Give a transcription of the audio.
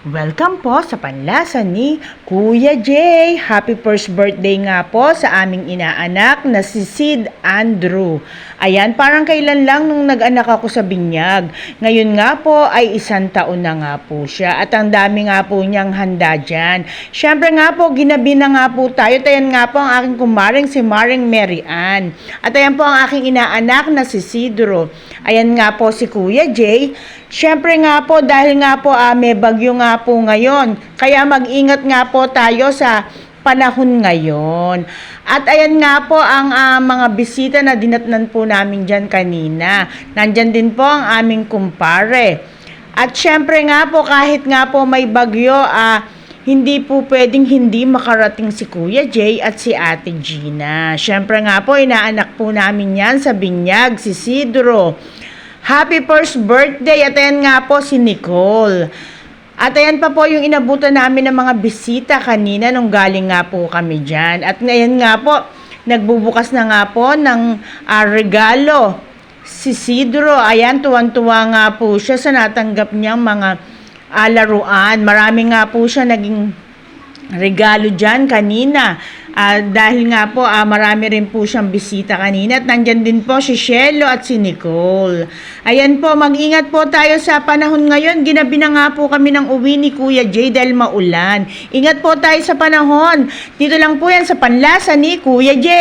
Welcome po sa panlasa ni Kuya Jay. Happy first birthday nga po sa aming inaanak na si Sid Andrew. Ayan, parang kailan lang nung nag-anak ako sa binyag. Ngayon nga po ay 1 taon na nga po siya at ang dami nga po niyang handa dyan. Siyempre nga po, ginabi na nga po tayo. Ayan nga po ang aking kumaring si Maring Mary Ann. At ayan po ang aking inaanak na si Sidro. Ayan nga po si Kuya Jay. Siyempre nga po dahil nga po may bagyo nga po ngayon. Kaya mag-ingat nga po tayo sa panahon ngayon. At ayan nga po ang mga bisita na dinatnan po namin dyan kanina. Nandyan din po ang aming kumpare. At siyempre nga po kahit nga po may bagyo, hindi po pwedeng hindi makarating si Kuya Jay at si Ate Gina. Siyempre nga po inaanak po namin yan sa binyag, si Sidro. Happy first birthday! At ayan nga po si Nicole. At ayan pa po yung inabutan namin ng mga bisita kanina nung galing nga po kami dyan. At ngayon nga po, nagbubukas na nga po ng regalo si Sidro. Ayan, tuwan-tuwa nga po siya sa natanggap niyang mga laruan. Marami nga po siya naging regalo dyan kanina. Dahil nga po marami rin po siyang bisita kanina at nandyan din po si Shelo at si Nicole. Ayan po, mag-ingat po tayo sa panahon ngayon. Ginabi na nga po kami ng uwi ni Kuya Jay dahil maulan. Ingat po tayo sa panahon. Dito lang po yan sa panlasa ni Kuya Jay.